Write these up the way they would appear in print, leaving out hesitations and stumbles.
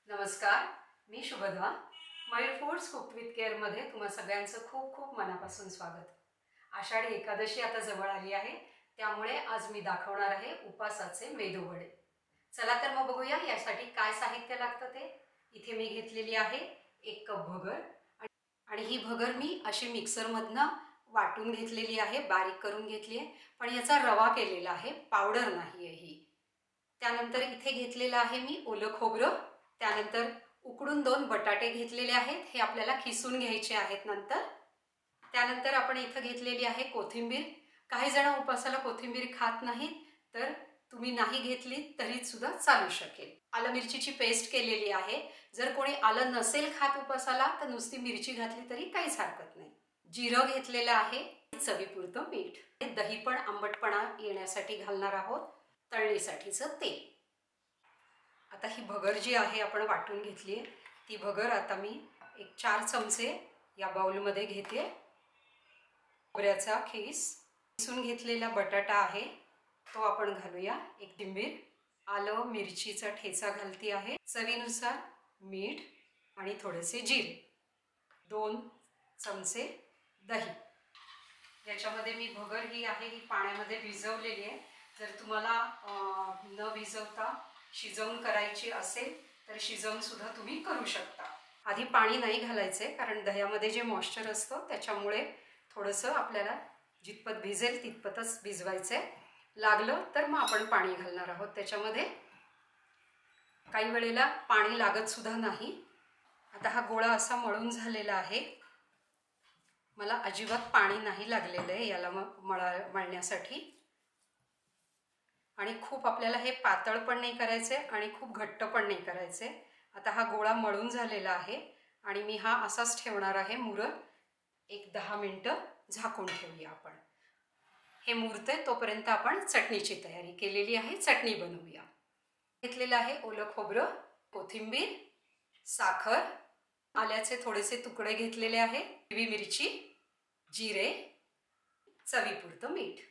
नमस्कार, मी Shubhada. Mayur foods cook with केअरमध्ये तुम्हा सगळ्यांचं खूप खूप मनापासून स्वागत. आषाढी एकादशी आता जवळ आली आहे, त्यामुळे आज मी दाखवणार आहे उपासाचे मेदू वडे. चला तर मग बघूया यासाठी काय साहित्य लागतं ते. इथे मी घेतलेली आहे 1 कप भगर आणि ही भगर मी अशी मिक्सरमधनं वाटून घेतलेली आहे, बारीक करून घेतली आहे, पण याचा रवा केलेला आहे, पावडर नाही आहे ही. त्यानंतर इथे घेतलेलं आहे मी ओलं खोबरं. त्यानंतर उकडून 2 बटाटे घेतलेले आहेत, हे आपल्याला खिसून घ्यायचे आहेत नंतर. त्यानंतर आपण इथं घेतलेली आहे कोथिंबीर. काही जण उपासाला कोथिंबीर खात नाहीत, तर तुम्ही नाही घेतली तरी सुद्धा चालू शकेल. आलं मिरचीची पेस्ट केलेली आहे. जर कोणी आलं नसेल खात उपासाला तर नुसती मिरची घातली तरी काहीच हरकत नाही. जिरं घेतलेलं आहे, चवीपुरतं मीठ. दही पण आंबटपणा येण्यासाठी घालणार आहोत. तळणीसाठीचं तेल. आता ही भगर जी आहे आपण वाटून घेतली आहे, ती भगर आता मी 4 चमचे या बाउलमध्ये घेते. खोबऱ्याचा खिसून घेतलेला बटाटा आहे तो आपण घालूया. 1 कोथिंबीर, आलं मिरचीचा ठेचा घालते आहे, चवीनुसार मीठ आणि थोडेसे जिरे, 2 चमचे दही. याच्यामध्ये मी भगर ही आहे ही पाण्यामध्ये भिजवलेली आहे. जर तुम्हाला न भिजवता शिजवून करायची असेल तर शिजवून सुद्धा तुम्ही करू शकता. आधी पाणी नाही घालायचे, कारण दह्यामध्ये जे मॉइश्चर असतं त्याच्यामुळे थोडंसं आपल्याला जितपत भिजेल तितपतच भिजवायचे. लागलं तर मग आपण पाणी घालणार आहोत त्याच्यामध्ये. काही वेळेला पाणी लागत सुद्धा नाही. आता हा गोळा असा मळून झालेला आहे. मला अजिबात पाणी नाही लागलेलं आहे याला मळण्यासाठी. आणि खूप आपल्याला हे पातळ पण नाही करायचे आणि खूप घट्ट पण नाही करायचे. आता हा गोळा मळून झालेला आहे आणि मी हा असाच ठेवणार आहे मुरत. 10 मिनिटं झाकून ठेवूया आपण. हे मुरते तोपर्यंत आपण चटणीची तयारी केलेली आहे, चटणी बनवूया. घेतलेलं आहे ओलं खोबरं, कोथिंबीर, साखर, आल्याचे थोडेसे तुकडे घेतलेले आहे, हिरवी मिरची, जिरे, चवीपुरतं मीठ.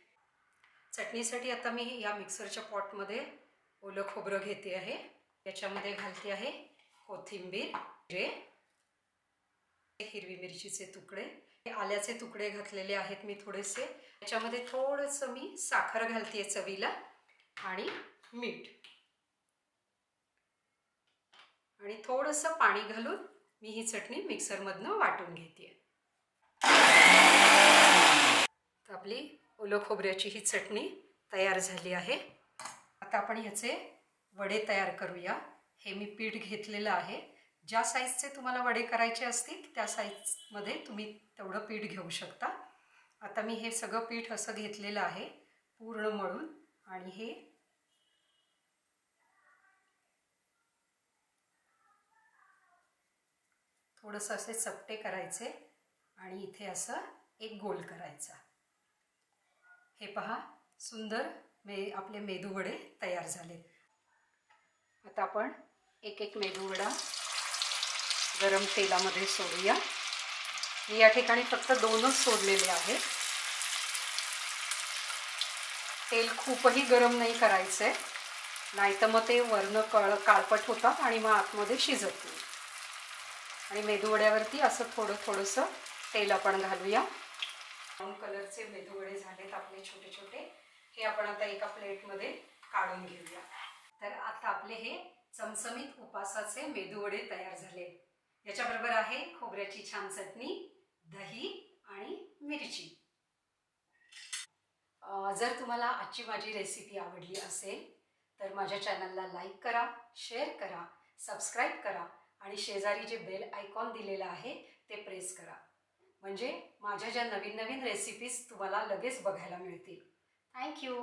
चटणीसाठी आता मी या मिक्सरच्या पॉटमध्ये ओलं खोबरं घेते आहे. याच्यामध्ये घालते आहे कोथिंबीर, जिरे, हिरवी मिरचीचे तुकडे, आल्याचे तुकडे घातलेले आहेत मी थोडेसे. याच्यामध्ये थोडंसं मी साखर घालते चवीला आणि मीठ आणि थोडंसं पाणी घालून मी ही चटणी मिक्सरमधनं वाटून घेते. तर आपली ओलं खोबऱ्याची ही चटणी तयार झाली आहे. आता आपण ह्याचे वडे तयार करूया. हे मी पीठ घेतलेलं आहे. ज्या साईजचे तुम्हाला वडे करायचे असतील त्या साईजमध्ये तुम्ही तेवढं पीठ घेऊ शकता. आता मी हे सगळं पीठ असं घेतलेलं आहे पूर्ण मळून, आणि हे थोडंसं असे चपटे करायचे आणि इथे असं एक गोल करायचा. हे पहा, सुंदर आपले मेदू वडे तयार झाले. आता आपण एक मेदू वडा गरम तेलामध्ये सोडूया. मी या ठिकाणी फक्त 2च सोडलेले आहेत. तेल खूपही गरम नाही करायचंय, नाही तर मग ते वरनं काळपट होतात आणि मग आतमध्ये शिजत नाही. आणि मेदू वड्यावरती असं थोडंसं तेल आपण घालूया. ब्राऊन कलरचे मेदू वडे झालेत आपले छोटे छोटे. हे आपण आता एका प्लेटमध्ये काढून घेऊया. तर आता आपले हे चमचमीत उपासाचे मेदू वडे तयार झाले. याच्याबरोबर आहे खोबऱ्याची छान चटणी, दही आणि मिरची. जर तुम्हाला आजची माझी रेसिपी आवडली असेल तर माझ्या चॅनलला लाईक करा, शेअर करा, सबस्क्राईब करा आणि शेजारी जे बेल आयकॉन दिलेलं आहे ते प्रेस करा. म्हणजे माझ्या ज्या नवीन रेसिपीज तुम्हाला लगेच बघायला मिळतील. थँक्यू.